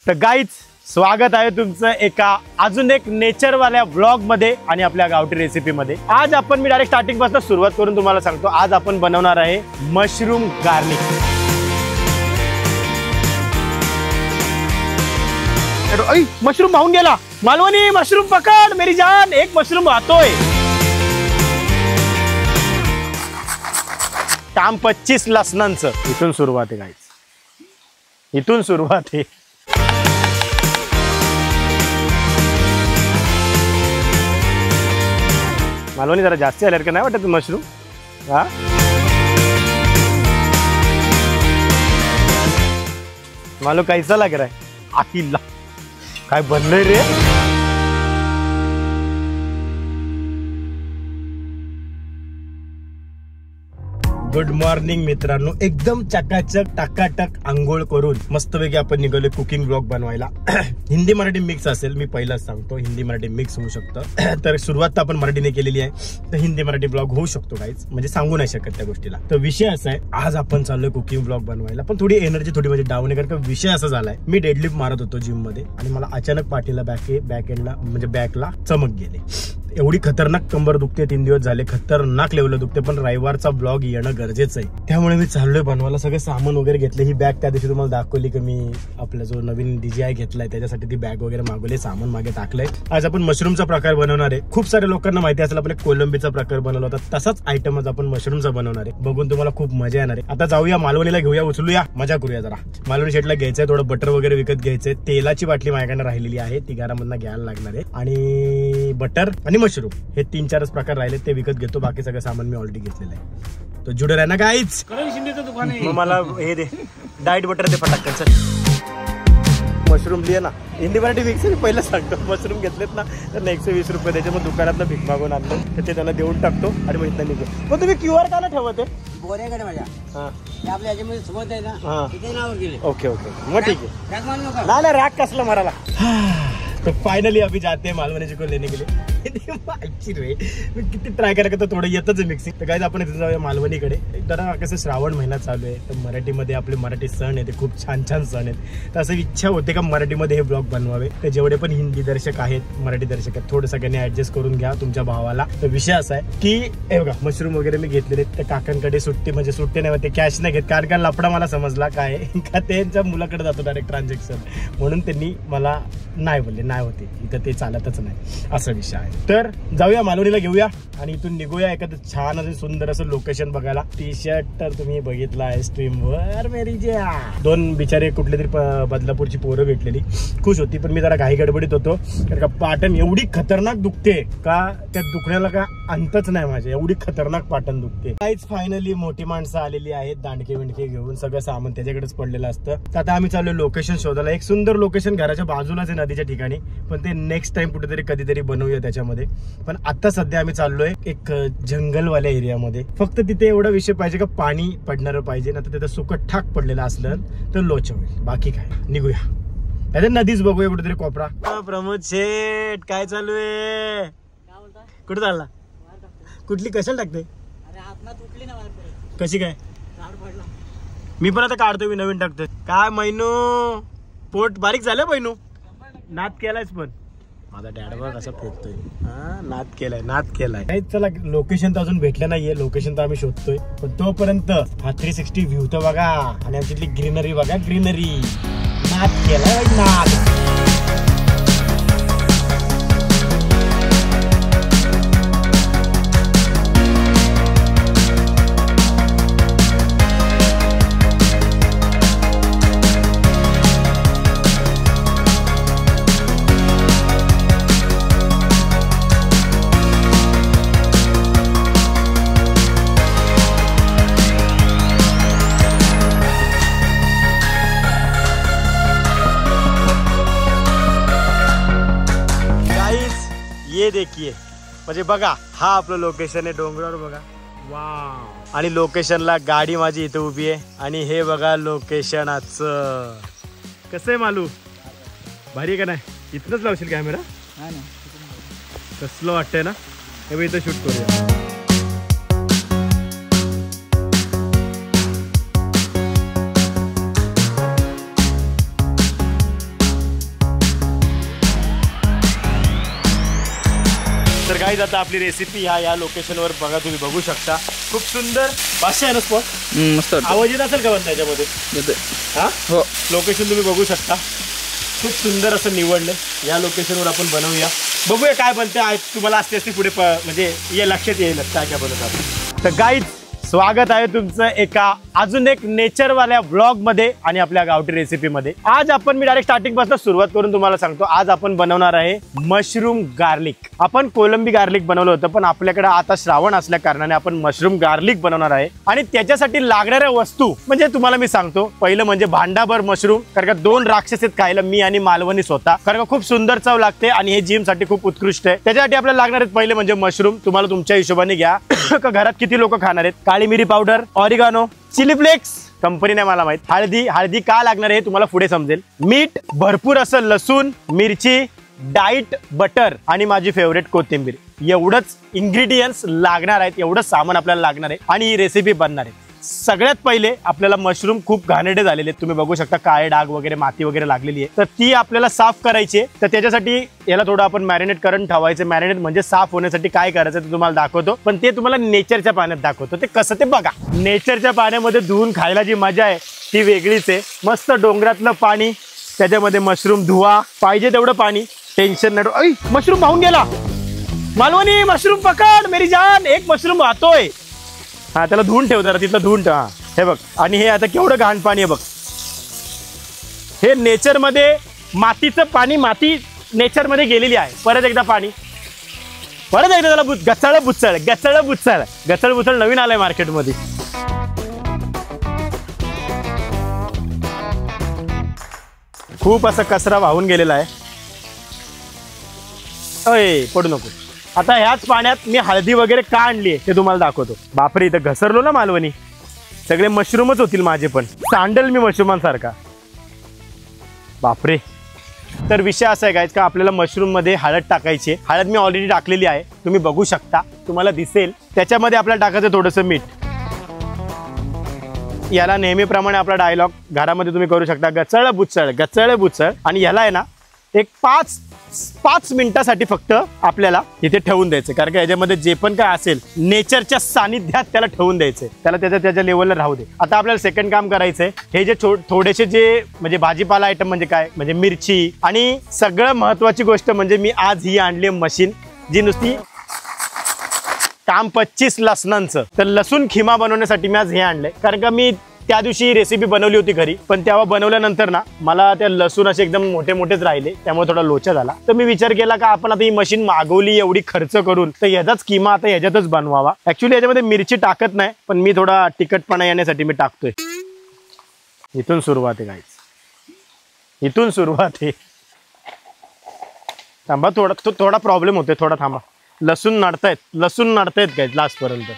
तर गाईज स्वागत आहे तुमचं एका अजून एक नेचरवाल्या व्लॉग मध्ये आणि आपल्या गावठी रेसिपी मध्ये। आज आपण मी डायरेक्ट स्टार्टिंग पासून सुरुवात करून तुम्हाला सांगतो। आज आपण बनवणार आहे मशरूम गार्लिक। मशरूम भाऊन गेला, मालवणी मशरूम पकड मेरी जान, एक मशरूम भातोय। काम 25 लसणांचं। इथून सुरुवात आहे गाईज, इथून सुरुवात आहे। मालवणी जरा जास्त आल्यावर का नाही वाटत मशरूम? हा मालो कैसा लग रहा है? आखिला काय बनलंय रे? गुड मॉर्निंग मित्रांनो, एकदम चकाचक टाकाटक आंघोळ करून मस्तपैकी आपण निघालोय कुकिंग ब्लॉग बनवायला। हिंदी मराठी मिक्स असेल, मी पहिलाच सांगतो हिंदी मराठी मिक्स होऊ शकतं। तर सुरुवात तर आपण मराठीने केलेली आहे, तर हिंदी मराठी ब्लॉग होऊ शकतो गाईज, म्हणजे सांगू नाही शकत त्या गोष्टीला। तर विषय असा आहे, आज आपण चाललोय कुकिंग ब्लॉग बनवायला, पण थोडी एनर्जी थोडी म्हणजे डाऊन आहे, कारण का विषय असा झालाय, मी डेडलिफ्ट मारत होतो जिम मध्ये आणि मला अचानक पाठीला बॅक एंडला म्हणजे बॅकला चमक गेले। एवढी खतरनाक कंबर दुखते, 3 दिवस झाले खतरनाक लेवल दुखते, पण रविवारचा ब्लॉग येणं गरजेचं आहे, त्यामुळे मी चाललोय बनवायला। सगळं सामान वगैरे घेतलं, ही बॅग त्या दिवशी तुम्हाला दाखवली की मी आपला जो नवीन DJI घेतलाय त्याच्यासाठी ती बॅग वगैरे मागवले, सामान मागे टाकलंय। आज आपण मशरूमचा प्रकार बनवणार आहे। खूप सारे लोकांना माहिती असेल आपण एक कोलंबीचा प्रकार बनवला होता, तसाच आयटम आज आपण मशरूमचा बनवणार आहे। बघून तुम्हाला खूप मजा येणार आहे। आता जाऊया मालवणीला, घेऊया उचलूया, मजा करूया जरा। मालवणी शेटला घ्यायचंय, थोडं बटर वगैरे विकत घ्यायचंय, तेलाची बाटली माझ्याकडे राहिलेली आहे, ती घरामधनं घ्यायला लागणार आहे, आणि बटर आणि मशरूम हे 3-4 प्रकार राहिले, ते विकत घेतो। बाकी सगळं सामान मी ऑलरेडी घेतलेलं आहे, तो जुडे राहा ना गाईज। दुकान आहे, मला हे दे डाएट बटर दे फटाक। चल मशरूम लिया ना, हिंदी मराठी मिक्स आहे, पहिलं सांगतो। मशरूम घेतलेत ना तर 120 रुपये द्यायचे, मग दुकानात भीक मागून आणलं तर ते त्यांना देऊन टाकतो आणि मग इथं निघतो। मग तुम्ही QR का ठेवते बोऱ्याकडे माझ्या? हा आपल्या याच्यामध्ये सोबत आहे ना, तिथे नावर गेले। ओके ओके, मग ठीक आहे। ना रॅक कसला माराला। तो फाइनली अभी जाते हैं मालवणी को लेने के लिए। मी किती ट्राय करायला तर थोडं येतच मिक्सिंग। तर गाईज आपण इथे जाऊया मालवणीकडे। जरा कसं श्रावण महिना चालू आहे, तर मराठीमध्ये आपले मराठी सण आहे ते खूप छान छान सण आहेत, तर असं इच्छा होते का मराठीमध्ये हे ब्लॉग बनवावे। तर जेवढे पण हिंदी दर्शक आहेत, मराठी दर्शक आहेत, थोडं सगळ्यांनी ऍडजस्ट करून घ्या तुमच्या भावाला। तर विषय असा आहे की हे बघा, मशरूम वगैरे मी घेतलेले, त्या काकांकडे सुट्टी म्हणजे सुट्टी नाही, ते कॅश नाही घेत, कारण का लफडा मला समजला काय का त्यांच्या मुलाकडे जातो डायरेक्ट ट्रान्झॅक्शन, म्हणून त्यांनी मला नाही बोलले, नाही होते इथं, ते चालतच नाही, असा विषय आहे। तर जाऊया मालवणीला, घेऊया आणि इथून निघूया एखादं छान असं सुंदर असं लोकेशन बघायला। टी-शर्ट तर तुम्ही बघितला आहे स्ट्रीमवर मेरी जा। 2 बिचारे कुठले तरी बदलापूरची पोरं भेटलेली, खुश होती, पण मी जरा घाई गडबडीत होतो, कारण का पाटण एवढी खतरनाक दुखते का त्या दुखण्याला का अंतच नाही माझ्या, एवढी खतरनाक पाटण दुखते। काहीच फायनली मोठी माणसं आलेली आहेत, दांडके विंडके घेऊन, सगळं सामान त्याच्याकडेच पडलेलं असतं। तर आता आम्ही चाललोय लोकेशन शोधायला, एक सुंदर लोकेशन घराच्या बाजूलाच आहे नदीच्या ठिकाणी, पण ते नेक्स्ट टाइम कुठेतरी कधीतरी बनवूया त्याच्यामध्ये। पण आता सध्या आम्ही चाललोय एक जंगलवाल्या एरियामध्ये, फक्त तिथे एवढा विषय पाहिजे का पाणी पडणार पाहिजे, ना तर तिथं सुकट ठाक पडलेलं असलं तर लोच होईल, बाकी काय। निघूया त्याच्या नदीच बघूया कुठेतरी कोपरा। प्रमोद शेठ काय चालू आहे? कुठे चालला? कुठली कशाला टाकते? कशी काय? मी पण आता काढतोय, मी नवीन टाकतोय। काय मैनू पोट बारीक झालं मैनू? नाद केलायच, पण माझा डॅड बघ कसं फेकतोय, नाद केलाय काही। चला लोकेशन तर अजून भेटलं नाहीये, लोकेशन तर आम्ही शोधतोय, पण तोपर्यंत हा 360 व्ह्यू तर बघा आणि आमच्यातली ग्रीनरी बघा, ग्रीनरी। नाद केलाय नाद। ये देखिए, म्हणजे बघा हा आपलं लोकेशन आहे, डोंगरावर बघा, वाव। आणि लोकेशनला गाडी माझी इथे उभी आहे, आणि हे बघा लोकेशनाचं कसं आहे मालू, भारी का नाही? इथनच लावशील कॅमेरा? कसलं वाटतंय ना, हे इथं शूट करूया। गाईज आता आपली रेसिपी या लोकेशनवर बघा, तुम्ही बघू शकता. खूप सुंदर भाषा आहे ना स्पॉट. मस्त आवाज येत असेल का पण त्याच्यामध्ये? हा हो. लोकेशन तुम्ही बघू शकता, खूप सुंदर असं निवडलं. या लोकेशनवर आपण बनवूया, बघूया काय बनते. तुम्हाला असते पुढे म्हणजे ये लक्षात येईल काय काय बनवतात. तर गाईज स्वागत आहे तुमचं एका अजून एक नेचरवाल्या ब्लॉग मध्ये आणि आपल्या गावठी रेसिपी मध्ये. आज आपण मी डायरेक्ट स्टार्टिंग पासून सुरुवात करून तुम्हाला सांगतो. आज आपण बनवणार आहे मशरूम गार्लिक. आपण कोलंबी गार्लिक बनवलं होतं, पण आपल्याकडे आता श्रावण असल्या कारणाने आपण मशरूम गार्लिक बनवणार आहे. आणि त्याच्यासाठी लागणाऱ्या वस्तू म्हणजे तुम्हाला मी सांगतो. पहिलं म्हणजे भांडाभर मशरूम, कारण का 2 राक्षस आहेत खायला, मी आणि मालवणी स्वतः. कारण का खूप सुंदर चव लागते आणि हे जिम साठी खूप उत्कृष्ट आहे. त्याच्यासाठी आपल्याला लागणार आहेत पहिले म्हणजे मशरूम. तुम्हाला तुमच्या हिशोबाने घ्या. घरात किती लोक खाणार आहेत. काळी मिरी powder, oregano, chili flakes, company नाही मला माहित. हळदी का लागणार आहे तुम्हाला पुढे समजेल. मीठ, भरपूर असं लसूण, मिरची, डाईट बटर आणि माझी फेवरेट कोथिंबीर. एवढंच इंग्रेडियंट्स लागणार आहेत, एवढंच सामान आपल्याला लागणार आहे आणि ही रेसिपी बनणार आहे. सगळ्यात पहिले आपल्याला मशरूम खूप घाणेरडे झालेले आहेत, तुम्ही बघू शकता. काळे डाग वगैरे, माती वगैरे लागलेली आहे, तर ती आपल्याला साफ करायची आहे. तर त्याच्यासाठी याला थोडं आपण मॅरिनेट करून ठेवायचं. मॅरिनेट म्हणजे साफ होण्यासाठी काय करायचं ते तुम्हाला दाखवतो, पण ते तुम्हाला नेचरच्या पाण्यात दाखवतो. ते कसं ते बघा. नेचरच्या पाण्यामध्ये धुवून खायला जी मजा आहे ती वेगळीच आहे. मस्त डोंगरातलं पाणी, त्याच्यामध्ये मशरूम धुवा, पाहिजे तेवढं पाणी, टेन्शन नाही. मशरूम वाहून गेला. मालवणी मशरूम पकड मेरी जान, एक मशरूम वाहतोय. हा, त्याला धुवून ठेव जरा, तिथलं धुवून ठेव. हा हे बघ. आणि हे आता केवढं घाण पाणी आहे बघ. हे नेचर मध्ये मातीचं पाणी, माती नेचर मध्ये गेलेली आहे. परत एकदा पाणी, परत एकदा त्याला गचळ बुचळ, गचळ बुचळ, गचळ बुचळ नवीन आलंय मार्केटमध्ये. खूप असा कचरा वाहून गेलेला आहे. अय पडू नको. आता ह्याच पाण्यात मी हळदी वगैरे का आणली आहे ते तुम्हाला दाखवतो. बापरे, इथं घसरलो ना मालवणी. सगळे मशरूमच होतील माझे, पण सांडल मी मशरूमांसारखा. बापरे. तर विषय असा आहे गाईज का आपल्याला मशरूम मध्ये हळद टाकायची आहे. हळद मी ऑलरेडी टाकलेली आहे, तुम्ही बघू शकता, तुम्हाला दिसेल. त्याच्यामध्ये आपल्याला टाकायचं थोडंसं मीठ. याला नेहमीप्रमाणे आपला डायलॉग घरामध्ये तुम्ही करू शकता, गचळ बुचळ, गचळ बुचळ. आणि याला आहे ना एक 5 मिनिटासाठी फक्त आपल्याला इथे ठेवून द्यायचं, कारण का याच्यामध्ये जे पण काय असेल नेचरच्या सानिध्यात त्याला ठेवून द्यायचंय. त्याला त्याच्या लेवलला राहू दे. आता आपल्याला सेकंड काम करायचंय. हे जे थोडेसे जे म्हणजे भाजीपाला आयटम म्हणजे काय म्हणजे मिरची, आणि सगळं महत्वाची गोष्ट म्हणजे मी आज ही आणली मशीन जी नुसती काम 25 लसणांचं. तर लसूण खिमा बनवण्यासाठी मी आज हे आणलंय. कारण का मी त्या दिवशी रेसिपी बनवली होती घरी, पण तेव्हा बनवल्यानंतर ना मला त्या लसूण असे एकदम मोठे मोठेच राहिले, त्यामुळे थोडा लोचा झाला. तर मी विचार केला का आपण आता ही मशीन मागवली एवढी खर्च करून, तर याचाच किमा आता याच्यातच बनवावा. ऍक्च्युली याच्यामध्ये मिरची टाकत नाही, पण मी थोडा तिखटपणा येण्यासाठी मी टाकतोय. इथून सुरुवात आहे गाईज, इथून सुरुवात आहे. थांबा, थोडा प्रॉब्लेम होतोय, थोडा थांबा. लसूण नडतायत गाईज लास्ट पर्यंत.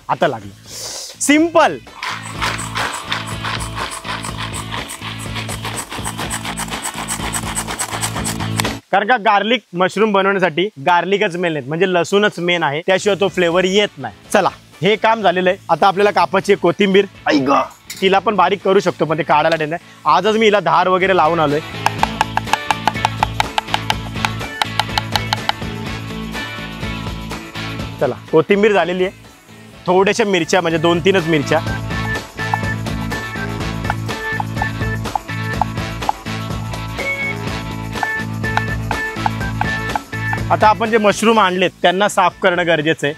आता लागलं. सिंपल. कारण का गार्लिक मशरूम बनवण्यासाठी गार्लिकच मेन आहे, म्हणजे लसूणच मेन आहे, त्याशिवाय तो फ्लेवर येत नाही. चला, हे काम झालेलं आहे. आता आपल्याला कापायची कोथिंबीर. तिला पण बारीक करू शकतो, पण ते काढायला टेन्शन नाही. आजच मी हिला धार वगैरे लावून आलोय. चला, कोथिंबीर झालेली आहे. थोड्याशा मिरच्या म्हणजे 2-3च मिरच्या. आता आपण जे मशरूम आणलेत त्यांना साफ करणं गरजेचं आहे.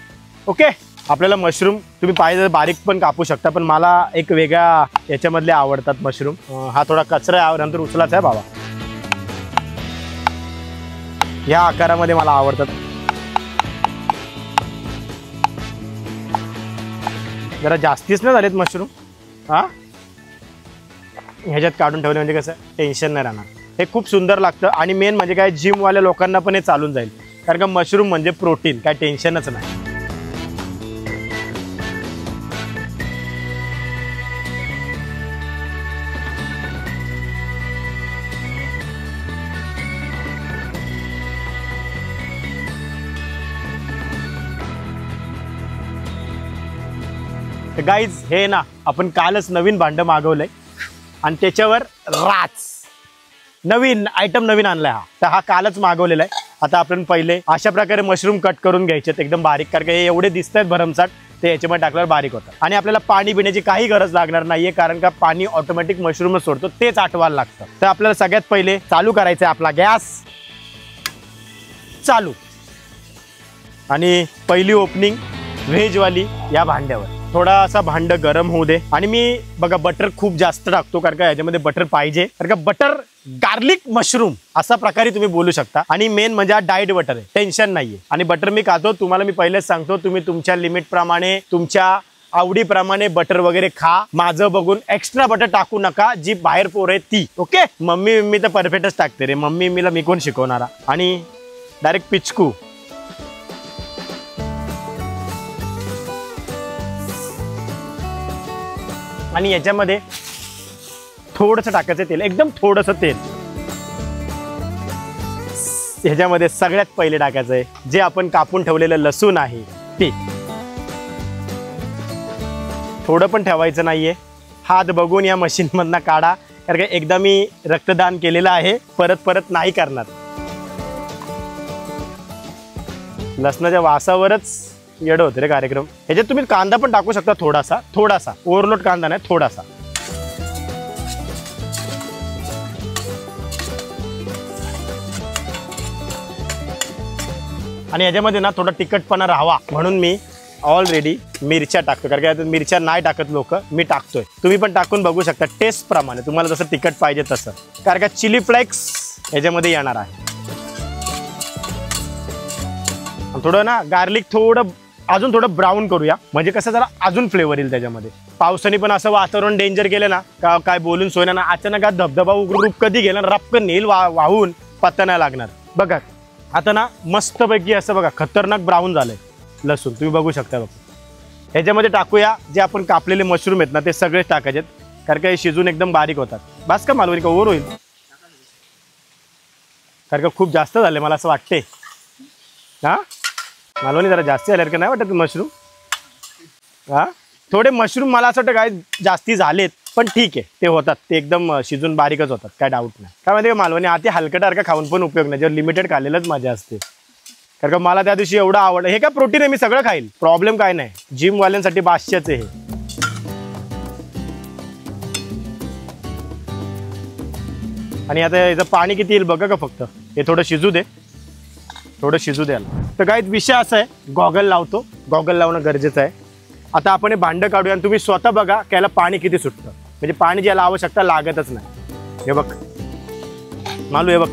ओके, आपल्याला मशरूम तुम्ही पाहिजे बारीक पण कापू शकता, पण मला एक वेगळ्या याच्यामधले आवडतात मशरूम. हा थोडा कचरा आहे, नंतर उचलायचा आहे बाबा. या आकारामध्ये मला आवडतात. जरा जास्तीच नाही झालेत मशरूम. हा, ह्याच्यात काढून ठेवले म्हणजे कसं टेन्शन नाही राहणार. हे खूप सुंदर लागतं आणि मेन म्हणजे काय जिमवाल्या लोकांना पण हे चालून जाईल, कारण का मशरूम म्हणजे प्रोटीन, काय टेन्शनच नाही. गाईज हे ना आपण कालच नवीन भांडं मागवलंय आणि त्याच्यावर राच नवीन आयटम नवीन आणलाय हा, तर हा कालच मागवलेला आहे. आता आपण पहिले अशा प्रकारे मशरूम कट करून घ्यायचे एकदम बारीक, कारण हे एवढे दिसत आहेत भरमसाठ, ते याच्यामध्ये टाकल्यावर बारीक होतं. आणि आपल्याला पाणी पिण्याची काही गरज लागणार नाहीये, कारण का पाणी ऑटोमॅटिक मशरूमच सोडतो, तेच आठवायला लागतं. तर आपल्याला सगळ्यात पहिले चालू करायचं आपला गॅस चालू, आणि पहिली ओपनिंग व्हेजवाली या भांड्यावर. थोडासा भांड गरम होऊ दे. आणि मी बघा बटर खूप जास्त टाकतो, कारण का याच्यामध्ये बटर पाहिजे, कारण का बटर गार्लिक मशरूम असा प्रकारे तुम्ही बोलू शकता. आणि मेन म्हणजे हा डाएट बटर आहे, टेन्शन नाहीये. आणि बटर मी खातो, तुम्हाला मी पहिलेच सांगतो, तुम्ही तुमच्या लिमिट प्रमाणे तुमच्या आवडीप्रमाणे बटर वगैरे खा. माझं बघून एक्स्ट्रा बटर टाकू नका, जी बाहेर पोर आहे ती. ओके, मम्मी तर परफेक्टच टाकते रे, मम्मीला मी कोण शिकवणारा. आणि डायरेक्ट पिचकू. आणि याच्यामध्ये थोडंसं टाकायचं तेल, एकदम थोडंसं तेल. ह्याच्यामध्ये सगळ्यात पहिले टाकायचं आहे जे आपण कापून ठेवलेलं लसूण आहे ते. थोडं पण ठेवायचं नाहीये, हात बघून या मशीन मधनं काढा, कारण का एकदा मी रक्तदान केलेलं आहे, परत नाही करणार. लसणाच्या वासावरच येडं होतं रे कार्यक्रम. ह्याच्यात तुम्ही कांदा पण टाकू शकता, थोडासा ओव्हरलोड कांदा नाही, थोडासा. आणि याच्यामध्ये ना थोडा तिखटपणा राहावा म्हणून मी ऑलरेडी मिरच्या टाकतो, कारण का मिरच्या नाही टाकत लोक, मी टाकतोय. तुम्ही पण टाकून बघू शकता टेस्ट प्रमाणे, तुम्हाला जसं तिखट पाहिजे तसं, कारण का चिली फ्लेक्स याच्यामध्ये येणार आहे. थोडं ना गार्लिक अजून थोडं ब्राऊन करूया, म्हणजे कसं जरा अजून फ्लेवर येईल त्याच्यामध्ये. पावसाने पण असं वातावरण डेंजर केलं ना का काय बोलून सोयना ना. अचानक धबधबा रूप कधी गेला, रपकन नेल वाहून पत्ता नाही लागणार. बघा आता ना मस्तपैकी असं बघा खतरनाक ब्राऊन झालंय लसूण, तुम्ही बघू शकता. बघा ह्याच्यामध्ये टाकूया जे आपण कापलेले मशरूम आहेत ना, ते सगळेच टाकायचेत, कारण का हे शिजून एकदम बारीक होतात. बस का मालवणी का ओव्हर होईल, कारण का खूप जास्त झाले मला असं वाटते. हा मालवणी जरा जास्ती झाले का नाही वाटत मशरूम. हा थोडे मशरूम मला असं वाटतं काय जास्ती झालेत, पण ठीक आहे, ते होतात, ते एकदम शिजून बारीकच होतात, काय डाऊट नाही. काय माहिती मालवणी आधी हलकटारखा खाऊन पण उपयोग नाही, जर लिमिटेड खाल्लेलंच मजा असते. कारण का मला त्या दिवशी एवढं आवडलं. हे काय प्रोटीन आहे, मी सगळं खाईल, प्रॉब्लेम काय नाही. जिमवाल्यांसाठी बादशाच आहे हे. आणि आता याचं पाणी किती येईल बघा का, फक्त हे थोडं शिजू दे, थोडं शिजू द्यायला. तर काय विषय असा आहे, गॉगल लावतो, गॉगल लावणं गरजेचं आहे. आता आपण हे भांडं काढूया आणि तुम्ही स्वतः बघा त्याला पाणी किती सुटतं, म्हणजे पाणी ज्याला आवश्यकता लागतच नाही. हे बघ मालू, हे बघ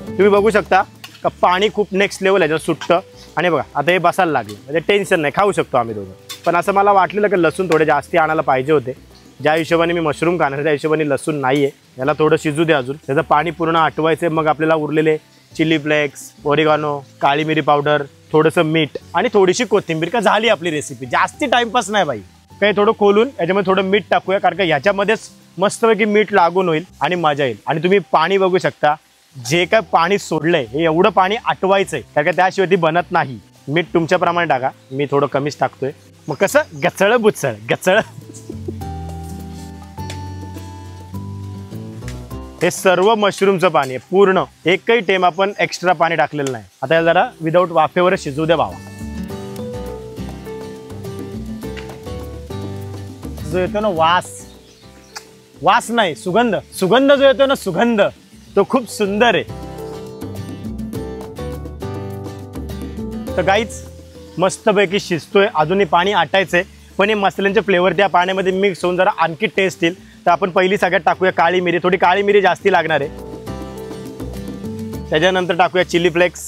तुम्ही बघू शकता का पाणी खूप नेक्स्ट लेवल आहे सुटतं. आणि बघा आता हे बसायला लागलं, म्हणजे टेन्शन नाही, खाऊ शकतो आम्ही दोघं. पण असं मला वाटलेलं की लसूण थोडे जास्ती आणायला पाहिजे होते. ज्या हिशोबाने मी मशरूम खाणार त्या हिशोबाने लसूण नाही आहे. याला थोडं शिजू दे अजून, त्याचं पाणी पूर्ण आटवायचं. मग आपल्याला उरलेले चिली फ्लेक्स, ओरिगानो, काळी मिरी पावडर, थोडंसं मीठ आणि थोडीशी कोथिंबीर का झाली आपली रेसिपी. जास्ती टाइमपास नाही बाई, काही थोडं खोलून याच्यामध्ये थोडं मीठ टाकूया, कारण का ह्याच्यामध्येच मस्तपैकी मीठ लागून होईल आणि मजा येईल. आणि तुम्ही पाणी बघू शकता, जे काय पाणी सोडलंय हे एवढं पाणी आटवायचंय, कारण का त्याशिवाय ती बनत नाही. मीठ तुमच्याप्रमाणे टाका, मी थोडं कमीच टाकतोय. मग कसं गचळ बुचळ गचळ. हे सर्व मशरूमचं पाणी आहे पूर्ण, एकही टेम आपण एक्स्ट्रा पाणी टाकलेलं नाही. आता याला जरा विदाऊट वाफेवरच शिजू द्या भावा. जो येतो ना वास नाही सुगंध जो येतो ना सुगंध, तो खूप सुंदर आहे. तर गाईच मस्तपैकी शिजतोय, अजूनही पाणी आटायचंय, पण हे मसाल्यांचे फ्लेवर त्या पाण्यामध्ये मिक्स होऊन जरा आणखी टेस्ट येईल. तर आपण पहिली सगळ्यात टाकूया काळी मिरी, थोडी काळी मिरी जास्ती लागणार आहे. त्याच्यानंतर टाकूया चिली फ्लेक्स,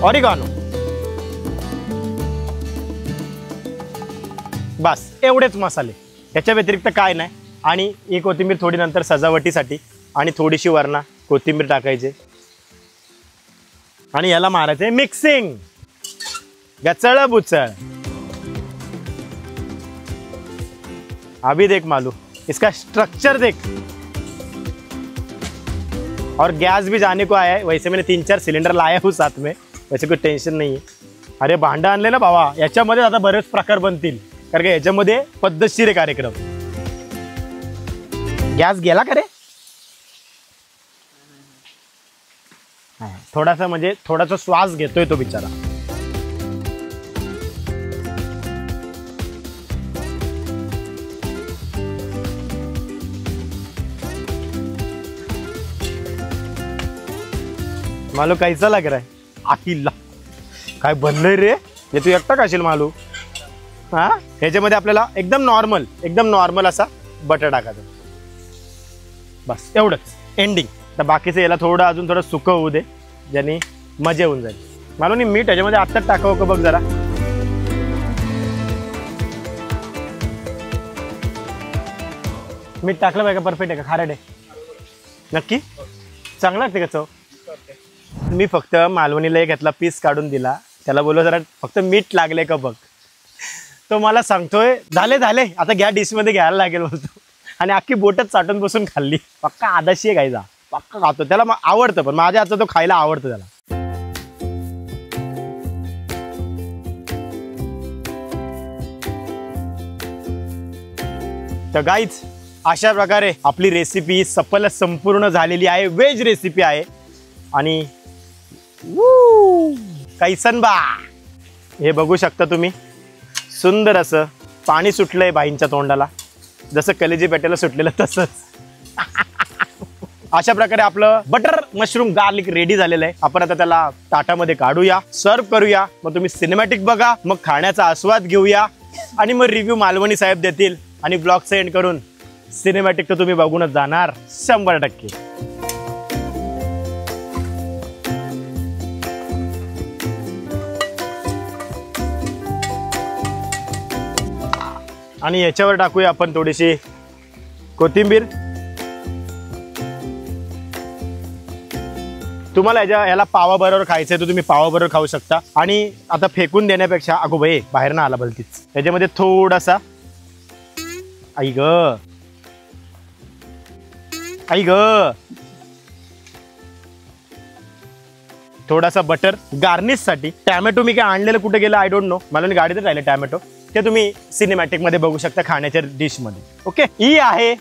ऑरिगानो, बस एवढेच मसाले, याच्या व्यतिरिक्त काय नाही. आणि ही कोथिंबीर थोडी नंतर सजावटीसाठी, आणि थोडीशी वरना कोथिंबीर टाकायची आणि याला मारायचंय मिक्सिंग, गचळ बुचळ. अभी देख मालू, इसका स्ट्रक्चर देख. और गैस भी जाने को आया है, वैसे मैंने 3-4 सिलेंडर लाया हूँ साथ में, वैसे कोई टेंशन नहीं है. अरे भांडं आणले ना भावा, याच्यामध्ये आता बरेच प्रकार बनतील, कारण का याच्यामध्ये पद्धतशीर आहे कार्यक्रम. गॅस गेला का रे? थोडासा म्हणजे थोडासा श्वास घेतोय तो बिचारा. मालू कैसा लग रहा है? आहिला काय बनलंय रे हे, तू एकटा खाशील मालू? हा, ह्याच्यामध्ये आपल्याला एकदम नॉर्मल असा बटर टाकायचा, बस एवढंच एंडिंग. तर बाकीचं याला अजून थोडं सुकं होऊ दे, ज्याने मजा होऊन जाईल. मालू नी मीठ ह्याच्यामध्ये आत्ताच टाकावं का बघ जरा. मीठ टाकलं पाहिजे का? परफेक्ट आहे का? खारट आहे नक्की? चांगलं लागते का चव? मी फक्त मालवणीला एक घेतला, पीस काढून दिला, त्याला बोललो जरा फक्त मीठ लागले का बघ. तो मला सांगतोय झाले आता घ्या डिशमध्ये घ्यायला लागेल बोलतो, आणि अख्खी बोटच चाटून बसून खाल्ली. पक्का आदाशी आहे गायचा, पक्का खातो. त्याला आवडतं, पण माझ्या हातचं तो खायला आवडतं त्याला. तर गाईज अशा प्रकारे आपली रेसिपी सफल संपूर्ण झालेली आहे. व्हेज रेसिपी आहे आणि कैसन बा हे बघू शकता तुम्ही. सुंदर असं पाणी सुटलंय बाईंच्या तोंडाला, जसं कलेजी पेट्याला सुटलेलं तसंच. अशा प्रकारे आपलं बटर मशरूम गार्लिक रेडी झालेलं आहे. आपण आता त्याला ताटामध्ये काढूया, सर्व करूया. मग तुम्ही सिनेमॅटिक बघा, मग खाण्याचा आस्वाद घेऊया, आणि मग रिव्ह्यू मालवणी साहेब देतील, आणि ब्लॉग सेंड करून सिनेमॅटिक तर तुम्ही बघूनच जाणार 100%. आणि याच्यावर टाकूया आपण थोडीशी कोथिंबीर. तुम्हाला याला पावाबरोबर खायचंय तर तुम्ही पावाबरोबर खाऊ शकता. आणि आता फेकून देण्यापेक्षा, अगो बाई बाहेर ना आला भलतीच, याच्यामध्ये थोडासा आई ग थोडासा बटर गार्निश साठी. टॅमॅटो मी काय आणलेलं कुठे गेलं आय डोंट नो, मला गाडीतच राहिलं टॅमॅटो, ते तुम्ही सिनेमॅटिक मध्ये बघू शकता खाण्याच्या डिश मध्ये. ओके, ही आहे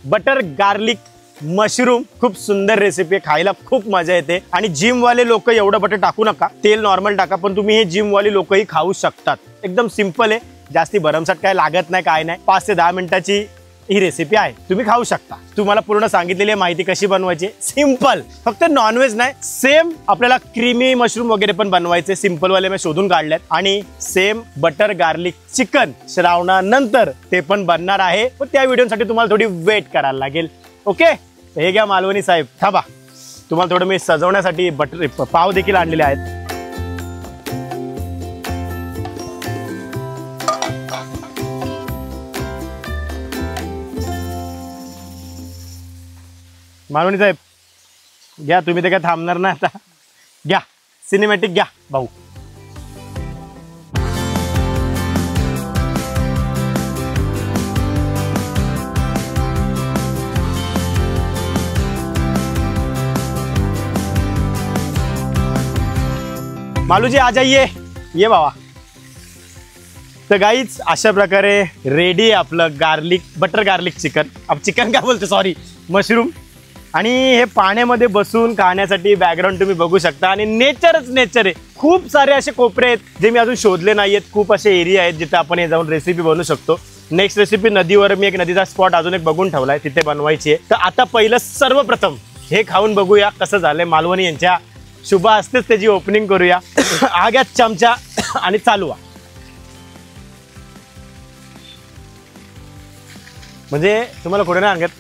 बटर गार्लिक मशरूम. खूप सुंदर रेसिपी आहे, खायला खूप मजा येते. आणि जिम वाले लोक एवढं बटर टाकू नका, तेल नॉर्मल टाका, पण तुम्ही हे जिम वाले लोकही खाऊ शकतात. एकदम सिंपल आहे, जास्ती भरमसाठ काय लागत नाही, काय नाही. 5 ते 10 मिनिटाची ही रेसिपी आहे, तुम्ही खाऊ शकता. तुम्हाला पूर्ण सांगितलेली माहिती कशी बनवायची, सिंपल. फक्त नॉनव्हेज नाही, सेम आपल्याला क्रीमी मशरूम वगैरे पण बनवायचे, सिंपल वाले मी शोधून काढलेत. आणि सेम बटर गार्लिक चिकन श्रावणानंतर ते पण बनणार आहे, पण त्या व्हिडिओसाठी तुम्हाला थोडी वेट करायला लागेल. ओके, हे घ्या मालवणी साहेब, थांबा, तुम्हाला थोडं मी सजवण्यासाठी बटर पाव देखील आणलेले आहेत. मालवणी साहेब घ्या, तुम्ही ते काय थांबणार ना आता, घ्या सिनेमॅटिक घ्या भाऊ. मालूजी आ जाइए, ये बाबा. तर गाईच अशा प्रकारे रेडी आहे आपलं गार्लिक बटर गार्लिक चिकन. अब चिकन काय बोलतो, सॉरी, मशरूम. आणि हे पाण्यामध्ये बसून खाण्यासाठी बॅकग्राऊंड तुम्ही बघू शकता. आणि नेचरच नेचर आहे. खूप सारे असे कोपरे आहेत जे मी अजून शोधले नाही आहेत. खूप असे एरिया आहेत जिथे आपण हे जाऊन रेसिपी बनवू शकतो. नेक्स्ट रेसिपी नदीवर मी एक नदीचा स्पॉट अजून एक बघून ठेवलाय, तिथे बनवायची आहे. तर आता पहिलं सर्वप्रथम हे खाऊन बघूया कसं झालंय. मालवणी यांच्या शुभ हस्तेच त्याची ओपनिंग करूया. हा घ्या चमचा आणि चालवा. म्हणजे तुम्हाला कुठे नाही सांगत,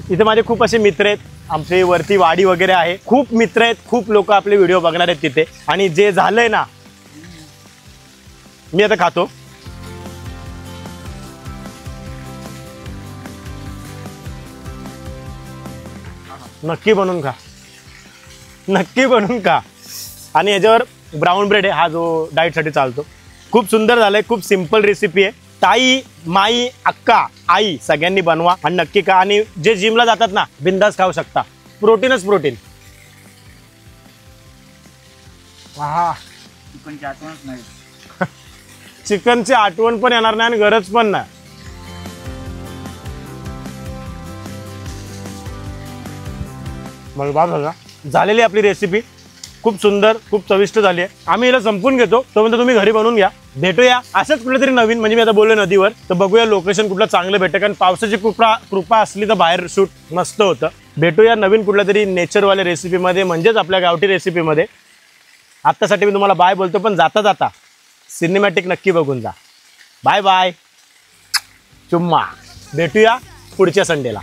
इथे माझे खूप असे मित्र आहेत, आमचे वरती वाडी वगैरे आहे, खूप मित्र आहेत, खूप लोक आपले व्हिडिओ बघणार आहेत तिथे. आणि जे झालंय ना, मी आता खातो. नक्की बनवून खा, नक्की बनवून खा. आणि याच्यावर ब्राऊन ब्रेड आहे, हा जो डाएट साठी चालतो. खूप सुंदर झालंय, खूप सिंपल रेसिपी आहे. ताई, माई, अक्का, आई सगळ्यांनी बनवा आणि नक्की खा. आणि जे जिमला जातात ना, बिंदास खाऊ शकता, प्रोटीनच प्रोटीन. हा चिकनची आठवणच नाही. चिकनची आठवण पण येणार नाही आणि गरज पण नाही. मग बाबा झालेली आपली रेसिपी खूप सुंदर, खूप चविष्ट झाली आहे. आम्ही हिला संपून घेतो, तोपर्यंत तुम्ही घरी बनवून घ्या. भेटूया असंच कुठलं तरी नवीन, म्हणजे मी आता बोललो नदीवर, तर बघूया लोकेशन कुठलं चांगलं भेटतं. कारण पावसाची कृपा असली तर बाहेर शूट मस्त होतं. भेटूया नवीन कुठल्या तरी नेचरवाल्या रेसिपीमध्ये, म्हणजेच आपल्या गावठी रेसिपीमध्ये. आत्तासाठी मी तुम्हाला बाय बोलतो, पण जाता जाता सिनेमॅटिक नक्की बघून जा. बाय बाय, चुम्मा. भेटूया पुढच्या संडेला.